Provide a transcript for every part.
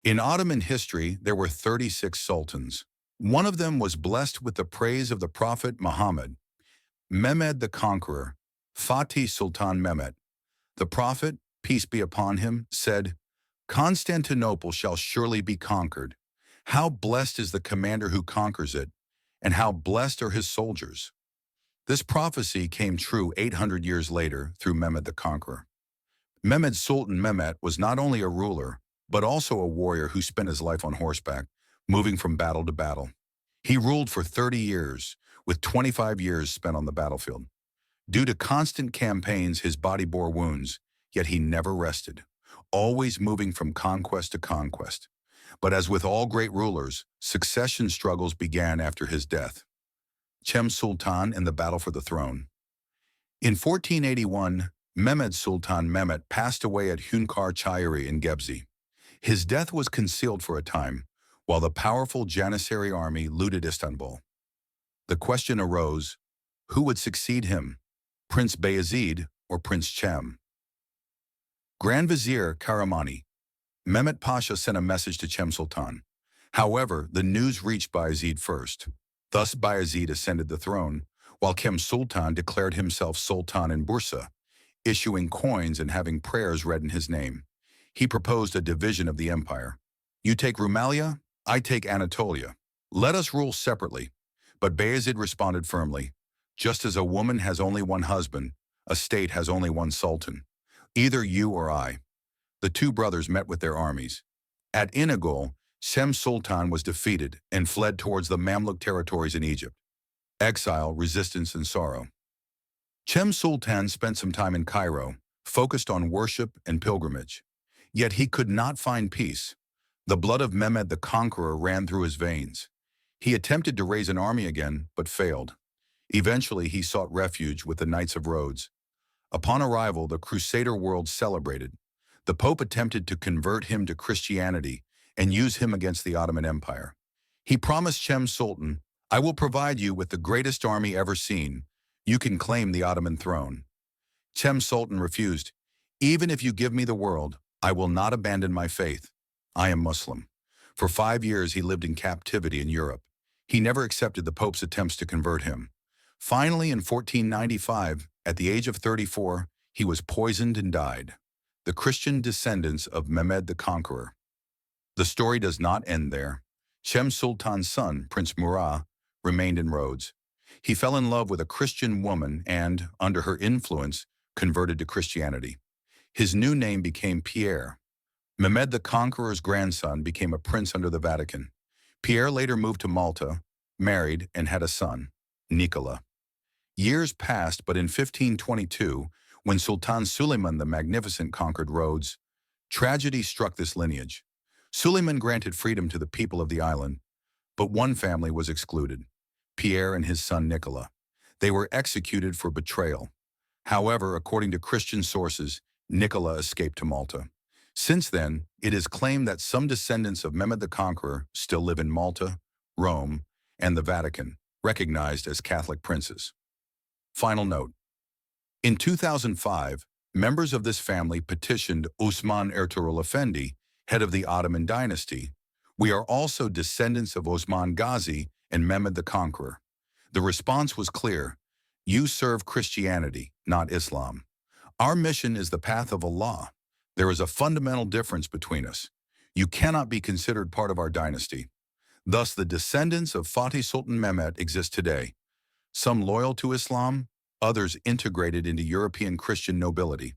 In Ottoman history, there were 36 sultans. One of them was blessed with the praise of the Prophet Muhammad, MEHMED the Conqueror, Fatih Sultan Mehmet. The Prophet, peace be upon him, said, "Constantinople shall surely be conquered. How blessed is the commander who conquers it, and how blessed are his soldiers." This prophecy came true 800 years later through Mehmed the Conqueror. Mehmed Sultan Mehmet was not only a ruler, but also a warrior who spent his life on horseback, moving from battle to battle. He ruled for 30 years, with 25 years spent on the battlefield. Due to constant campaigns, his body bore wounds, yet he never rested, always moving from conquest to conquest. But as with all great rulers, succession struggles began after his death. Cem Sultan and the battle for the throne. In 1481, Mehmed Sultan Mehmet passed away at Hünkar Çayırı in Gebze. His death was concealed for a time, while the powerful Janissary army looted Istanbul. The question arose, who would succeed him, Prince Bayezid or Prince Cem? Grand Vizier Karamani. Mehmet Pasha sent a message to Cem Sultan. However, the news reached Bayezid first. Thus Bayezid ascended the throne, while Cem Sultan declared himself Sultan in Bursa, issuing coins and having prayers read in his name. He proposed a division of the empire. You take Rumelia, I take Anatolia. Let us rule separately. But Bayezid responded firmly, just as a woman has only one husband, a state has only one sultan. Either you or I. The two brothers met with their armies. At Inagol, Cem Sultan was defeated and fled towards the Mamluk territories in Egypt. Exile, resistance, and sorrow. Cem Sultan spent some time in Cairo, focused on worship and pilgrimage. Yet he could not find peace. The blood of Mehmed the Conqueror ran through his veins. He attempted to raise an army again, but failed. Eventually, he sought refuge with the Knights of Rhodes. Upon arrival, the Crusader world celebrated. The Pope attempted to convert him to Christianity and use him against the Ottoman Empire. He promised Cem Sultan, "I will provide you with the greatest army ever seen. You can claim the Ottoman throne." Cem Sultan refused. "Even if you give me the world, I will not abandon my faith. I am Muslim." For 5 years, he lived in captivity in Europe. He never accepted the Pope's attempts to convert him. Finally, in 1495, at the age of 34, he was poisoned and died. The Christian descendants of Mehmed the Conqueror. The story does not end there. Cem Sultan's son, Prince Murat, remained in Rhodes. He fell in love with a Christian woman and, under her influence, converted to Christianity. His new name became Pierre. Mehmed the Conqueror's grandson became a prince under the Vatican. Pierre later moved to Malta, married, and had a son, Nicola. Years passed, but in 1522, when Sultan Suleiman the Magnificent conquered Rhodes, tragedy struck this lineage. Suleiman granted freedom to the people of the island, but one family was excluded, Pierre and his son Nicola. They were executed for betrayal. However, according to Christian sources, Nicola escaped to Malta. Since then, it is claimed that some descendants of Mehmed the Conqueror still live in Malta, Rome, and the Vatican, recognized as Catholic princes. Final note. In 2005, members of this family petitioned Osman Ertuğrul Efendi, head of the Ottoman dynasty. "We are also descendants of Osman Gazi and Mehmed the Conqueror." The response was clear. You serve Christianity, not Islam. Our mission is the path of Allah. There is a fundamental difference between us. You cannot be considered part of our dynasty. Thus, the descendants of Fatih Sultan Mehmet exist today, some loyal to Islam, others integrated into European Christian nobility.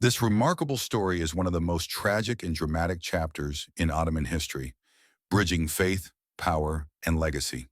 This remarkable story is one of the most tragic and dramatic chapters in Ottoman history, bridging faith, power, and legacy.